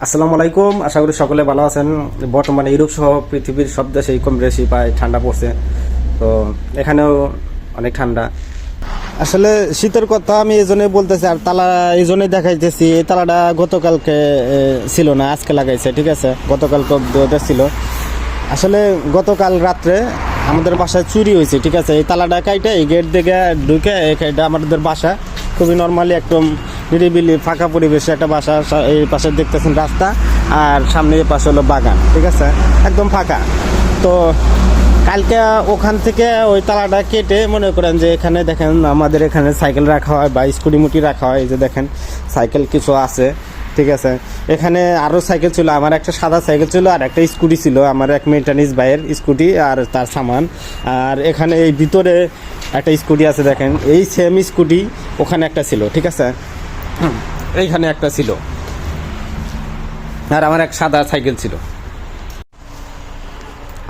আসসালামু আলাইকুম, আশা করি সকলে ভালো আছেন। বর্তমানে ইউরোপ সহ পৃথিবীর সব দেশেই কম বেশি প্রায় ঠান্ডা পড়ছে, তো এখানেও অনেক ঠান্ডা। আসলে শীতের কথা আমি এই জন্যই বলতেছি, আর তালা এই জন্যই দেখাইতেছি। এই তালাটা গতকালকে ছিল না, আজকে লাগাইছে, ঠিক আছে। গতকালকে ওদের ছিল। আসলে গতকাল রাত্রে আমাদের বাসায় চুরি হয়েছে, ঠিক আছে। এই তালাটা কাইটে এই গেট থেকে ঢুকে এটা আমাদের বাসা খুবই নর্মালি একদম নিরিবিলি ফাঁকা পরিবেশে একটা বাসা। এই পাশে দেখতেছেন রাস্তা, আর সামনে এই পাশে হলো বাগান, ঠিক আছে, একদম ফাঁকা। তো কালকে ওখান থেকে ওই তালাটা কেটে মনে করেন যে এখানে দেখেন আমাদের এখানে সাইকেল রাখা হয় বা স্কুটি মুটি রাখা হয়। যে দেখেন সাইকেল কিছু আছে, ঠিক আছে। এখানে আরও সাইকেল ছিল, আমার একটা সাদা সাইকেল ছিল আর একটা স্কুটি ছিল, আমার এক মেন্টানিস ভাইয়ের স্কুটি আর তার সামান। আর এখানে এই ভিতরে একটা স্কুটি আছে, দেখেন এই সেম স্কুটি ওখানে একটা ছিল, ঠিক আছে, এইখানে একটা ছিল, আর আমার এক সাদা সাইকেল ছিল।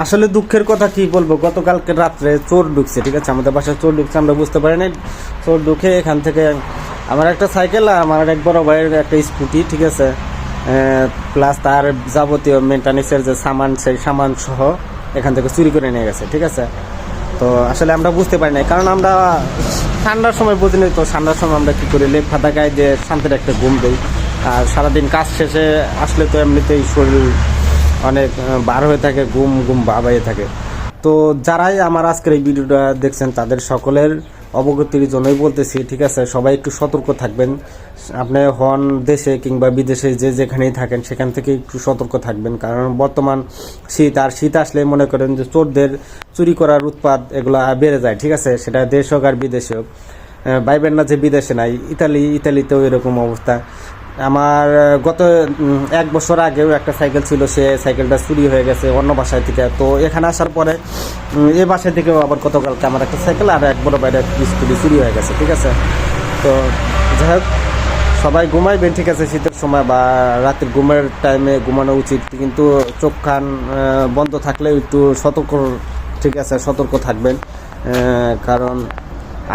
আসলে দুঃখের কথা কি বলবো, গতকালকে রাত্রে চোর ঢুকছে, ঠিক আছে, আমাদের বাসায় চোর ঢুকছে, আমরা বুঝতে পারি নাই। চোর ঢুকে এখান থেকে আমার একটা সাইকেল আর আমার এক বড় ভাইয়ের একটা স্কুটি, ঠিক আছে, প্লাস তার যাবতীয় মেনটেন্যান্সের যে সামান, সেই সামান সহ এখান থেকে চুরি করে নিয়ে গেছে, ঠিক আছে। তো আসলে আমরা বুঝতে পারি নাই, কারণ আমরা ঠান্ডার সময় বুঝিনি। তো ঠান্ডার সময় আমরা কী করি, লেপ ফাতা গায়ে দিয়ে শান্তির একটা ঘুম দিই। আর সারাদিন কাজ শেষে আসলে তো এমনিতেই শরীর অনেক বার হয়ে থাকে, ঘুম ঘুম ভাবাইয়ে থাকে। তো যারাই আমার আজকের এই ভিডিওটা দেখছেন তাদের সকলের অবগতির জন্যই বলতেছি, ঠিক আছে। সবাই একটু সতর্ক থাকবেন। আপনি হন দেশে কিংবা বিদেশে যে যেখানেই থাকেন সেখান থেকে একটু সতর্ক থাকবেন, কারণ বর্তমান শীত, আর শীত আসলে মনে করেন যে চোরদের চুরি করার উৎপাত এগুলা বেড়ে যায়, ঠিক আছে। সেটা দেশ হোক আর বিদেশে হোক। ভাইবেন না যে বিদেশে নাই, ইতালিতেও এরকম অবস্থা। আমার গত 1 বছর আগেও একটা সাইকেল ছিল, সে সাইকেলটা চুরি হয়ে গেছে অন্য বাসায় থেকে। তো এখানে আসার পরে এই বাসায় থেকেও আবার গতকালকে আমার একটা সাইকেল আর এক বড় বাইরে স্কুটি চুরি হয়ে গেছে, ঠিক আছে। তো যাই হোক, সবাই ঘুমাইবেন, ঠিক আছে, শীতের সময় বা রাতের ঘুমের টাইমে ঘুমানো উচিত, কিন্তু চোখ কান বন্ধ থাকলেও একটু সতর্ক, ঠিক আছে, সতর্ক থাকবেন। কারণ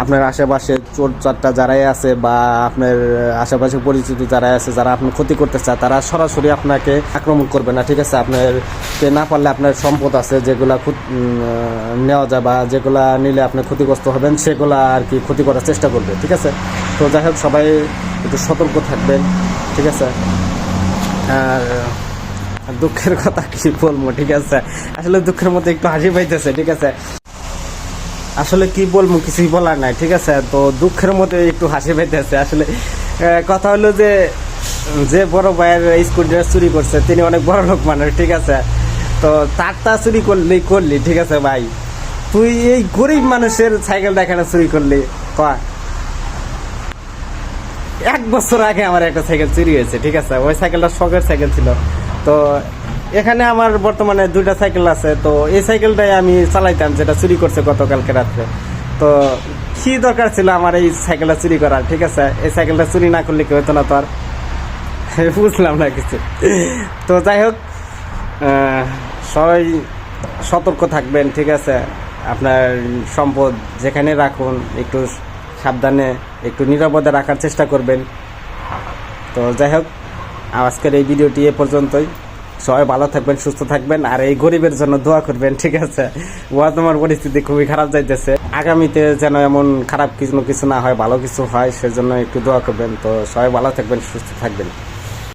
আপনার আশেপাশে চোর চারটা যারাই আছে বা আপনার আশেপাশে পরিচিত যারাই আছে, যারা আপনার ক্ষতি করতে চায়, তারা সরাসরি আপনাকে আক্রমণ করবে না, ঠিক আছে। আপনার না পারলে আপনার সম্পদ আছে যেগুলা নেওয়া যায় বা যেগুলা নিলে আপনি ক্ষতিগ্রস্ত হবেন, সেগুলা আর কি ক্ষতি করার চেষ্টা করবে, ঠিক আছে। তো যাই হোক, সবাই একটু সতর্ক থাকবেন, ঠিক আছে। আর দুঃখের কথা কি বলবো, ঠিক আছে, আসলে দুঃখের মধ্যে একটু হাসি পাইতেছে, ঠিক আছে। আসলে কি বলবো, কিছুই বলার নাই, ঠিক আছে। তো দুঃখের মধ্যে একটু হাসি পাইতেছে। আসলে কথা হলো যে যে বড় ভাইয়ের স্কুটিটা চুরি করছে তিনি অনেক বড় লোক মানুষ, ঠিক আছে। তো তারটা চুরি করলি, ঠিক আছে ভাই, তুই এই গরিব মানুষের সাইকেলটা এখানে চুরি করলি। 1 বছর আগে আমার একটা সাইকেল চুরি হয়েছে, ঠিক আছে। ওই সাইকেলটা শখের সাইকেল ছিল। তো এখানে আমার বর্তমানে 2টা সাইকেল আছে। তো এই সাইকেলটাই আমি চালাইতাম, যেটা চুরি করছে গতকালকে রাত্রে। তো কি দরকার ছিল আমার এই সাইকেলটা চুরি করার, ঠিক আছে। এই সাইকেলটা চুরি না করলে কি হতো না, তো আর বুঝলাম না কিছু। তো যাই হোক, সবাই সতর্ক থাকবেন, ঠিক আছে। আপনার সম্পদ যেখানে রাখুন একটু সাবধানে, একটু নিরাপদে রাখার চেষ্টা করবেন। তো যাই হোক, আজকের এই ভিডিওটি এ পর্যন্তই। সবাই ভালো থাকবেন, সুস্থ থাকবেন, আর এই গরিবের জন্য দোয়া করবেন, ঠিক আছে। তোমার পরিস্থিতি খুবই খারাপ যাইতেছে, আগামীতে যেন এমন খারাপ কিছু না হয়, ভালো কিছু হয়, সেজন্য একটু দোয়া করবেন। তো সবাই ভালো থাকবেন, সুস্থ থাকবেন।